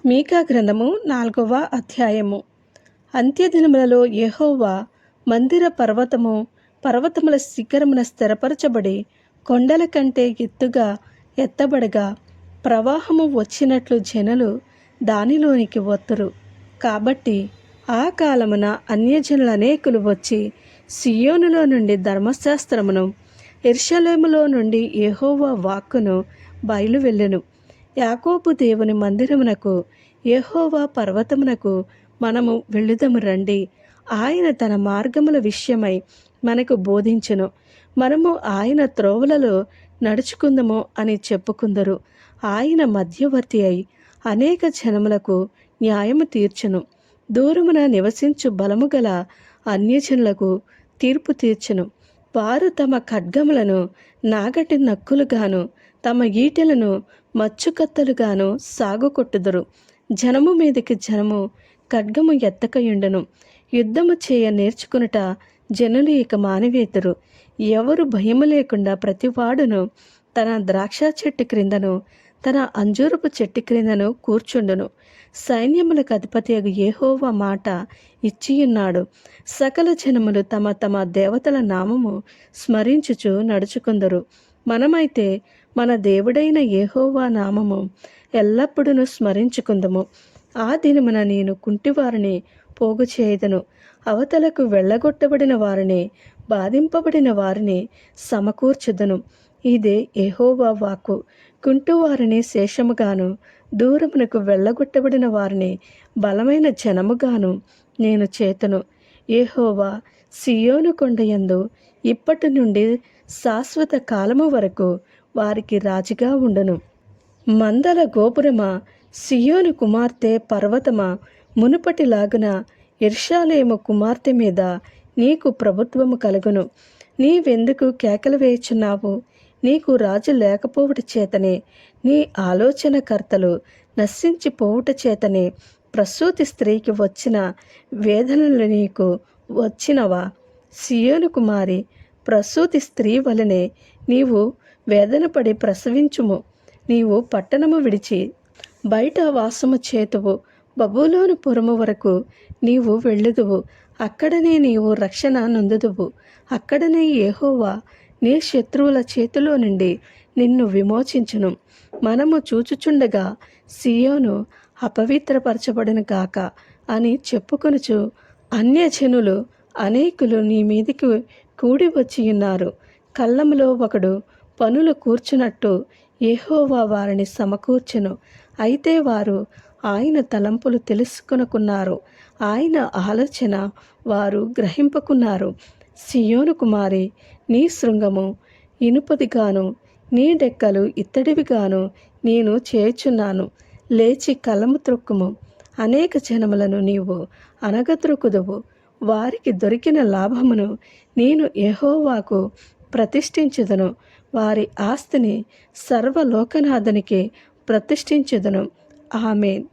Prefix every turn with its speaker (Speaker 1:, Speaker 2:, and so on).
Speaker 1: మీకా గ్రంథము 4వ అధ్యాయము. అంత్యదినములలో యెహోవా మందిర పర్వతముల శిఖరమున స్థిరపరచబడి కొండల కంటే ఎత్తుగా ఎత్తబడగా ప్రవాహము వచ్చినట్లు జనులు దానిలోనికి వత్తురు. కాబట్టి ఆ కాలమున అన్యజనులు అనేకులు వచ్చి సియోనులో నుండి ధర్మశాస్త్రమును, యెరూషలేములో నుండి యెహోవా వాక్కును బయలు వెళ్ళెను. యాకోబు దేవుని మందిరమునకు, యెహోవా పర్వతమునకు మనము వెళ్ళుదము రండి. ఆయన తన మార్గముల విషయమై మనకు బోధించును. మనము ఆయన త్రోవలలో నడుచుకుందము అని చెప్పుకుందరు. ఆయన మధ్యవర్తి అయి అనేక జనములకు న్యాయము తీర్చును. దూరమున నివసించు బలము గల అన్యజనులకు తీర్పు తీర్చును. వారు తమ ఖడ్గములను నాగటి నక్కులుగాను తమ ఈటెలను మచ్చుకత్తలుగాను సాగుకొట్టుదురు. జనము మీదకి జనము ఖడ్గము ఎత్తకయుండును. యుద్ధము చేయ నేర్చుకునుట జనులు ఇక మానివేతురు. ఎవరు భయము లేకుండా ప్రతివాడును తన ద్రాక్ష చెట్టు క్రిందను తన అంజూరపు చెట్టు క్రిందను కూర్చుండును. సైన్యములకు అధిపతియగు యెహోవా మాట ఇచ్చియున్నాడు. సకల జనములు తమ తమ దేవతల నామము స్మరించుచు నడుచుకుందరు. మనమైతే మన దేవుడైన యెహోవా నామము ఎల్లప్పుడూ స్మరించుకుందము. ఆ దినమున నేను కుంటివారిని పోగు చేయదను. అవతలకు వెళ్ళగొట్టబడిన వారిని, బాధింపబడిన వారిని సమకూర్చుదను. ఇదే యెహోవా వాక్కు. కుంటివారిని శేషముగాను, దూరమునకు వెళ్ళగొట్టబడిన వారిని బలమైన జనముగాను నేను చేతును. యెహోవా సియోను కొండయందు ఇప్పటి నుండి శాశ్వత కాలము వరకు వారికి రాజుగా ఉండును. మందల గోపురమా, సియోను కుమార్తె పర్వతమా, మునుపటిలాగున యెరూషలేము కుమార్తె మీద నీకు ప్రభుత్వము కలుగును. నీవెందుకు కేకలు వేయుచున్నావు? నీకు రాజు లేకపోవుట చేతనే, నీ ఆలోచనకర్తలు నశించిపోవుట చేతనే ప్రసూతి స్త్రీకి వచ్చిన వేదనలు నీకు వచ్చినవా? సియోను కుమారి, ప్రసూతి స్త్రీ వలనే నీవు వేదనపడి ప్రసవించుము. నీవు పట్టణము విడిచి బయట వాసము చేతువు. బబులోను పురము వరకు నీవు వెళ్ళుదువు. అక్కడనే నీవు రక్షణ నొందుదువు. అక్కడనే యెహోవా నీ శత్రువుల చేతిలో నుండి నిన్ను విమోచించును. మనము చూచుచుండగా సియోను అపవిత్రపరచబడును గాక అని చెప్పుకొనుచు అన్యజనులు అనేకులు నీ మీదికి కూడి వచ్చి ఉన్నారు. కళ్ళములో ఒకడు పనులు కూర్చున్నట్టు యెహోవా వారిని సమకూర్చును. అయితే వారు ఆయన తలంపులు తెలుసుకొనుకున్నారు, ఆయన ఆలోచన వారు గ్రహింపకున్నారు. సియోను కుమారి, నీ శృంగము ఇనుపదిగాను, నీ డెక్కలు ఇత్తడివిగాను నేను చేయుచున్నాను. లేచి కలము త్రొక్కుము. అనేక జనములను నీవు అనగద్రొక్కుదువు. వారికి దొరికిన లాభమును నేను యెహోవాకు ప్రతిష్ఠించుదును. వారి ఆస్తిని సర్వలోకనాథునికి ప్రతిష్ఠించుదును. ఆమేన్.